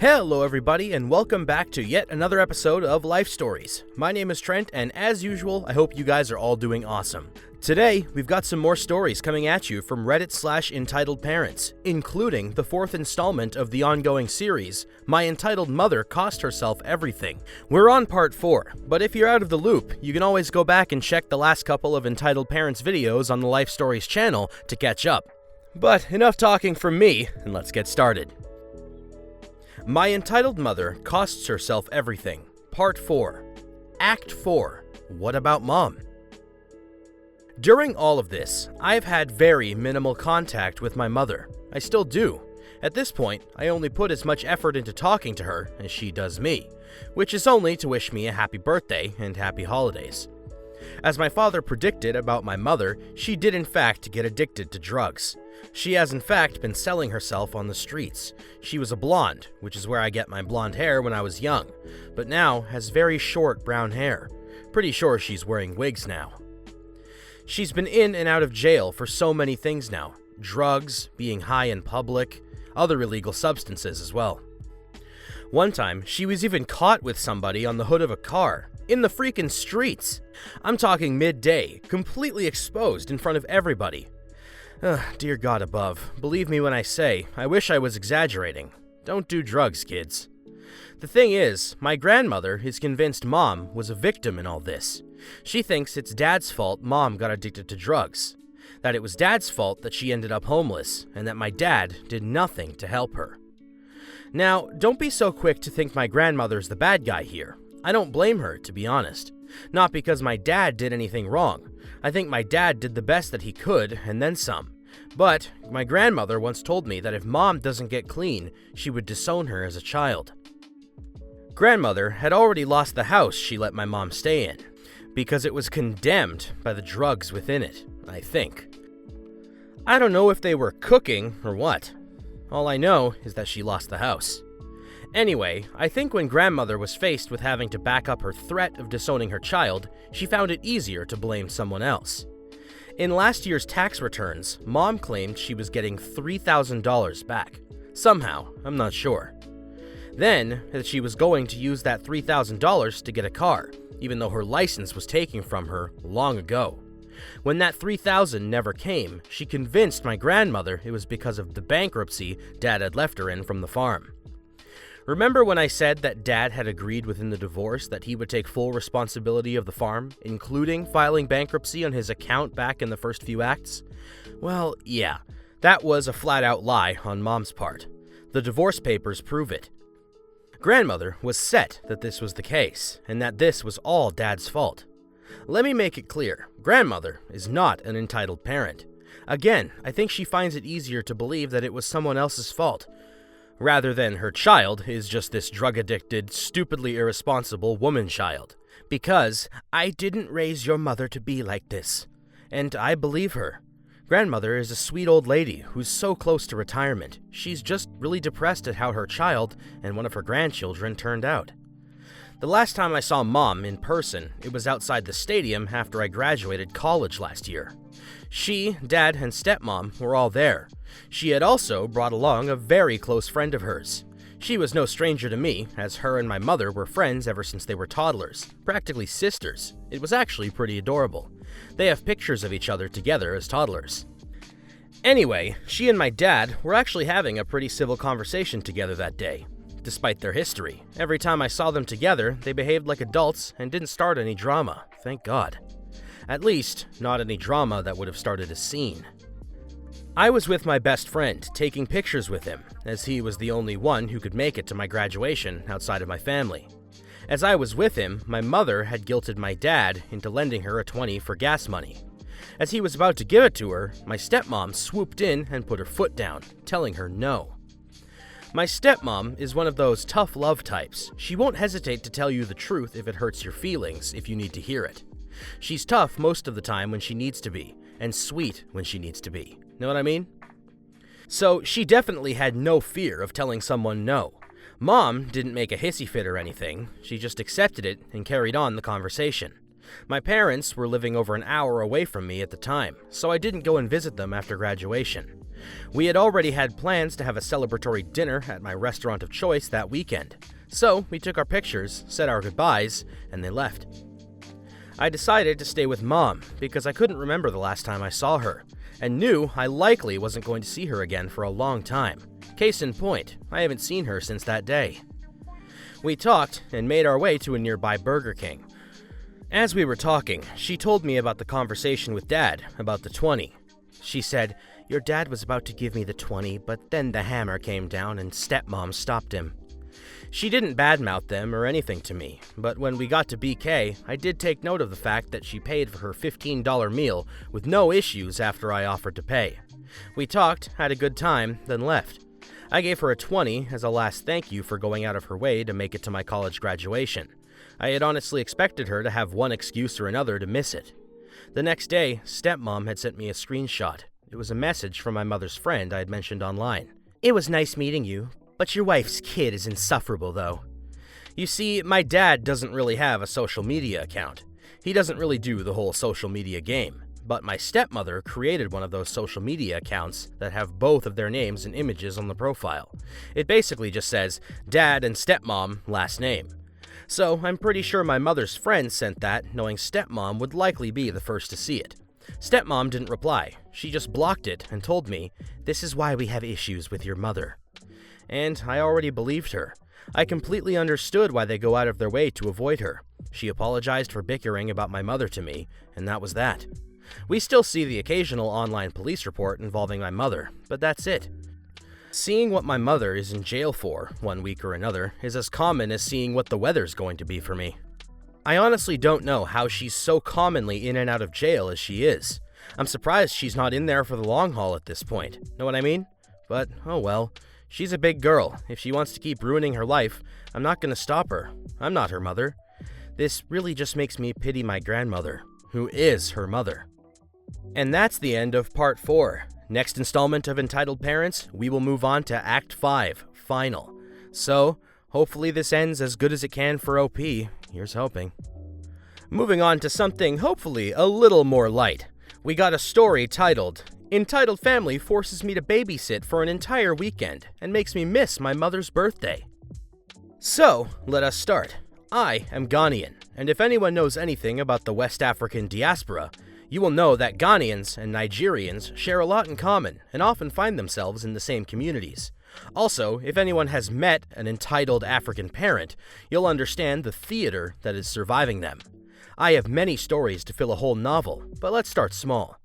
Hello everybody, and welcome back to yet another episode of Life Stories. My name is Trent, and as usual, I hope you guys are all doing awesome. Today, we've got some more stories coming at you from Reddit/entitledparents, including the fourth installment of the ongoing series, My Entitled Mother Cost Herself Everything. We're on part 4, but if you're out of the loop, you can always go back and check the last couple of Entitled Parents videos on the Life Stories channel to catch up. But enough talking from me, and let's get started. My Entitled Mother Costs Herself Everything, Part 4. Act 4. What About Mom? During all of this, I've had very minimal contact with my mother. I still do. At this point, I only put as much effort into talking to her as she does me, which is only to wish me a happy birthday and happy holidays. As my father predicted about my mother, she did in fact get addicted to drugs. She has in fact been selling herself on the streets. She was a blonde, which is where I get my blonde hair when I was young, but now has very short brown hair. Pretty sure she's wearing wigs now. She's been in and out of jail for so many things now. Drugs, being high in public, other illegal substances as well. One time, she was even caught with somebody on the hood of a car, in the freaking streets. I'm talking midday, completely exposed in front of everybody. Dear God above, believe me when I say, I wish I was exaggerating. Don't do drugs, kids. The thing is, my grandmother is convinced Mom was a victim in all this. She thinks it's Dad's fault Mom got addicted to drugs, that it was Dad's fault that she ended up homeless, and that my dad did nothing to help her. Now, don't be so quick to think my grandmother's the bad guy here. I don't blame her, to be honest. Not because my dad did anything wrong. I think my dad did the best that he could, and then some. But my grandmother once told me that if Mom doesn't get clean, she would disown her as a child. Grandmother had already lost the house she let my mom stay in, because it was condemned by the drugs within it, I think. I don't know if they were cooking or what. All I know is that she lost the house. Anyway, I think when grandmother was faced with having to back up her threat of disowning her child, she found it easier to blame someone else. In last year's tax returns, Mom claimed she was getting $3,000 back. Somehow, I'm not sure. Then, that she was going to use that $3,000 to get a car, even though her license was taken from her long ago. When that $3,000 never came, she convinced my grandmother it was because of the bankruptcy Dad had left her in from the farm. Remember when I said that Dad had agreed within the divorce that he would take full responsibility of the farm, including filing bankruptcy on his account back in the first few acts? Well, yeah, that was a flat-out lie on Mom's part. The divorce papers prove it. Grandmother was set that this was the case, and that this was all Dad's fault. Let me make it clear, Grandmother is not an entitled parent. Again, I think she finds it easier to believe that it was someone else's fault, rather than her child is just this drug-addicted, stupidly irresponsible woman child. Because I didn't raise your mother to be like this. And I believe her. Grandmother is a sweet old lady who's so close to retirement. She's just really depressed at how her child and one of her grandchildren turned out. The last time I saw Mom in person, it was outside the stadium after I graduated college last year. She, Dad, and Stepmom were all there. She had also brought along a very close friend of hers. She was no stranger to me, as her and my mother were friends ever since they were toddlers, practically sisters. It was actually pretty adorable. They have pictures of each other together as toddlers. Anyway, she and my dad were actually having a pretty civil conversation together that day. Despite their history, every time I saw them together, they behaved like adults and didn't start any drama, thank God. At least, not any drama that would have started a scene. I was with my best friend, taking pictures with him, as he was the only one who could make it to my graduation outside of my family. As I was with him, my mother had guilted my dad into lending her a $20 for gas money. As he was about to give it to her, my stepmom swooped in and put her foot down, telling her no. My stepmom is one of those tough love types. She won't hesitate to tell you the truth if it hurts your feelings, if you need to hear it. She's tough most of the time when she needs to be, and sweet when she needs to be. Know what I mean? So she definitely had no fear of telling someone no. Mom didn't make a hissy fit or anything. She just accepted it and carried on the conversation. My parents were living over an hour away from me at the time, so I didn't go and visit them after graduation. We had already had plans to have a celebratory dinner at my restaurant of choice that weekend, so we took our pictures, said our goodbyes, and they left. I decided to stay with Mom because I couldn't remember the last time I saw her, and knew I likely wasn't going to see her again for a long time. Case in point, I haven't seen her since that day. We talked and made our way to a nearby Burger King. As we were talking, she told me about the conversation with Dad about the 20. She said, "Your dad was about to give me the 20, but then the hammer came down and stepmom stopped him." She didn't badmouth them or anything to me, but when we got to BK, I did take note of the fact that she paid for her $15 meal with no issues after I offered to pay. We talked, had a good time, then left. I gave her a 20 as a last thank you for going out of her way to make it to my college graduation. I had honestly expected her to have one excuse or another to miss it. The next day, stepmom had sent me a screenshot. It was a message from my mother's friend I had mentioned online. "It was nice meeting you, but your wife's kid is insufferable though." You see, my dad doesn't really have a social media account. He doesn't really do the whole social media game. But my stepmother created one of those social media accounts that have both of their names and images on the profile. It basically just says, Dad and Stepmom, last name. So I'm pretty sure my mother's friend sent that, knowing Stepmom would likely be the first to see it. Stepmom didn't reply. She just blocked it and told me, "This is why we have issues with your mother." And I already believed her. I completely understood why they go out of their way to avoid her. She apologized for bickering about my mother to me, and that was that. We still see the occasional online police report involving my mother, but that's it. Seeing what my mother is in jail for, one week or another, is as common as seeing what the weather's going to be for me. I honestly don't know how she's so commonly in and out of jail as she is. I'm surprised she's not in there for the long haul at this point, know what I mean? But, oh well, she's a big girl. If she wants to keep ruining her life, I'm not gonna stop her. I'm not her mother. This really just makes me pity my grandmother, who is her mother. And that's the end of Part 4. Next installment of Entitled Parents, we will move on to Act 5, Final. So, hopefully this ends as good as it can for OP. Here's hoping. Moving on to something hopefully a little more light. We got a story titled, "Entitled Family Forces Me to Babysit for an Entire Weekend and Makes Me Miss My Mother's Birthday." So, let us start. I am Ghanaian, and if anyone knows anything about the West African diaspora, you will know that Ghanaians and Nigerians share a lot in common and often find themselves in the same communities. Also, if anyone has met an entitled African parent, you'll understand the theater that is surviving them. I have many stories to fill a whole novel, but let's start small.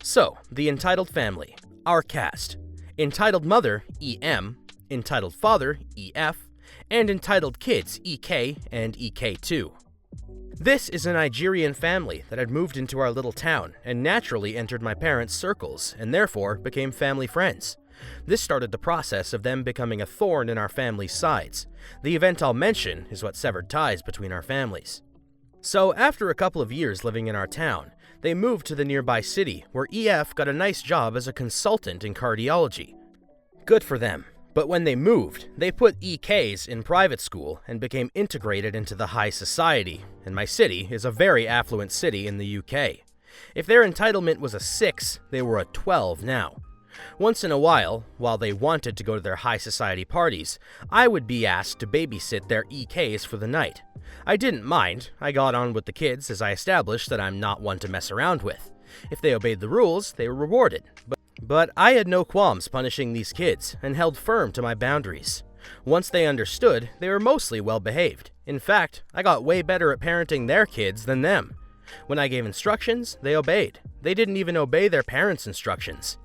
So, the entitled family, our cast. Entitled mother, EM, entitled father, EF, and entitled kids, EK and EK2. This is a Nigerian family that had moved into our little town and naturally entered my parents' circles and therefore became family friends. This started the process of them becoming a thorn in our family's sides. The event I'll mention is what severed ties between our families. So after a couple of years living in our town, they moved to the nearby city where EF got a nice job as a consultant in cardiology. Good for them. But when they moved, they put EKs in private school and became integrated into the high society, and my city is a very affluent city in the UK. If their entitlement was a 6, they were a 12 now. Once in a while they wanted to go to their high society parties, I would be asked to babysit their EKs for the night. I didn't mind. I got on with the kids as I established that I'm not one to mess around with. If they obeyed the rules, they were rewarded. But I had no qualms punishing these kids and held firm to my boundaries. Once they understood, they were mostly well behaved. In fact, I got way better at parenting their kids than them. When I gave instructions, they obeyed. They didn't even obey their parents' instructions.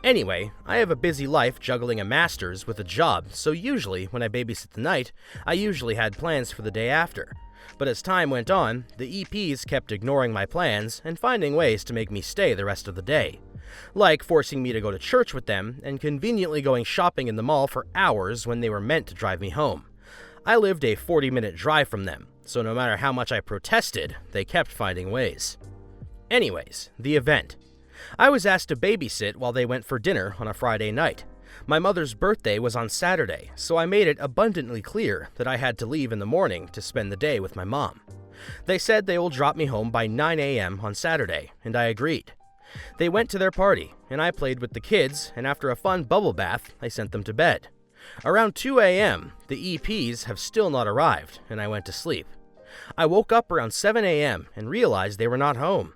Anyway, I have a busy life juggling a master's with a job, so usually when I babysit the night, I usually had plans for the day after. But as time went on, the EPs kept ignoring my plans and finding ways to make me stay the rest of the day. Like forcing me to go to church with them and conveniently going shopping in the mall for hours when they were meant to drive me home. I lived a 40-minute drive from them, so no matter how much I protested, they kept finding ways. Anyways, the event. I was asked to babysit while they went for dinner on a Friday night. My mother's birthday was on Saturday, so I made it abundantly clear that I had to leave in the morning to spend the day with my mom. They said they will drop me home by 9 a.m. on Saturday, and I agreed. They went to their party, and I played with the kids, and after a fun bubble bath, I sent them to bed. Around 2 a.m., the EPs have still not arrived, and I went to sleep. I woke up around 7 a.m. and realized they were not home.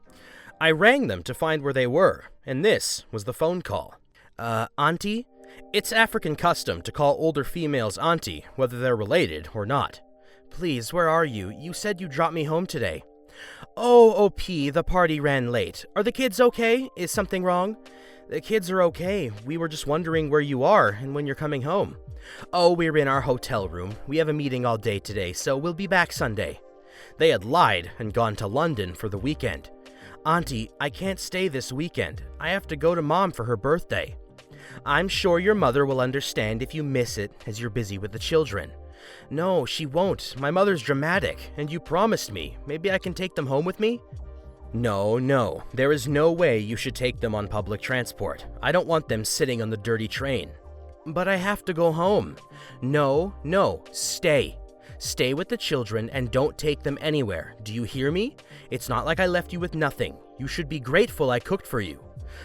I rang them to find where they were, and this was the phone call. Auntie? It's African custom to call older females auntie, whether they're related or not. Please, where are you? You said you'd drop me home today. Oh, OP, the party ran late. Are the kids okay? Is something wrong? The kids are okay. We were just wondering where you are and when you're coming home. Oh, we're in our hotel room. We have a meeting all day today, so we'll be back Sunday. They had lied and gone to London for the weekend. Auntie, I can't stay this weekend. I have to go to Mom for her birthday. I'm sure your mother will understand if you miss it, as you're busy with the children. No, she won't. My mother's dramatic, and you promised me. Maybe I can take them home with me? No. There is no way you should take them on public transport. I don't want them sitting on the dirty train. But I have to go home. No. Stay. Stay with the children and don't take them anywhere. Do you hear me? It's not like I left you with nothing. You should be grateful I cooked for you.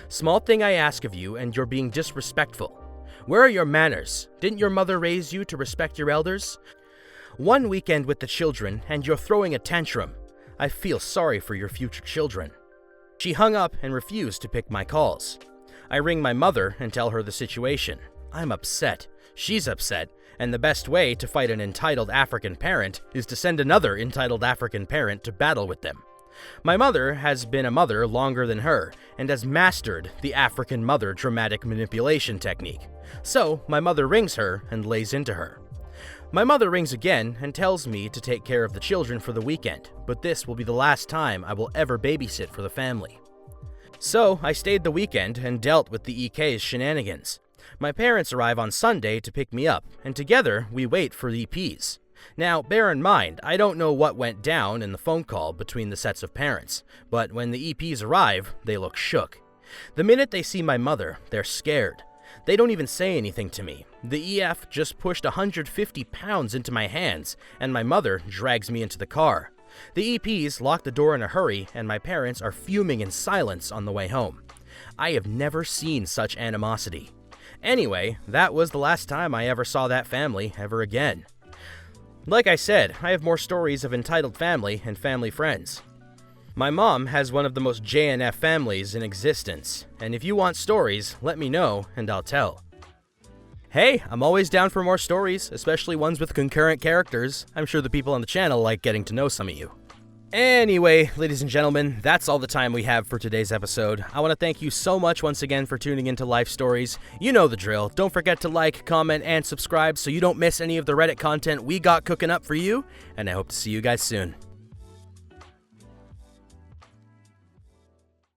Small thing I ask of you, and you're being disrespectful. Where are your manners? Didn't your mother raise you to respect your elders? One weekend with the children, and you're throwing a tantrum. I feel sorry for your future children. She hung up and refused to pick my calls. I ring my mother and tell her the situation. I'm upset. She's upset, and the best way to fight an entitled African parent is to send another entitled African parent to battle with them. My mother has been a mother longer than her, and has mastered the African mother dramatic manipulation technique. So, my mother rings her and lays into her. My mother rings again and tells me to take care of the children for the weekend, but this will be the last time I will ever babysit for the family. So, I stayed the weekend and dealt with the EK's shenanigans. My parents arrive on Sunday to pick me up, and together we wait for the EPs. Now, bear in mind, I don't know what went down in the phone call between the sets of parents, but when the EPs arrive, they look shook. The minute they see my mother, they're scared. They don't even say anything to me. The EF just pushed 150 pounds into my hands, and my mother drags me into the car. The EPs lock the door in a hurry, and my parents are fuming in silence on the way home. I have never seen such animosity. Anyway, that was the last time I ever saw that family ever again. Like I said, I have more stories of entitled family and family friends. My mom has one of the most JNF families in existence, and if you want stories, let me know and I'll tell. Hey, I'm always down for more stories, especially ones with concurrent characters. I'm sure the people on the channel like getting to know some of you. Anyway, ladies and gentlemen, that's all the time we have for today's episode. I want to thank you so much once again for tuning into Life Stories. You know the drill. Don't forget to like, comment, and subscribe so you don't miss any of the Reddit content we got cooking up for you, and I hope to see you guys soon.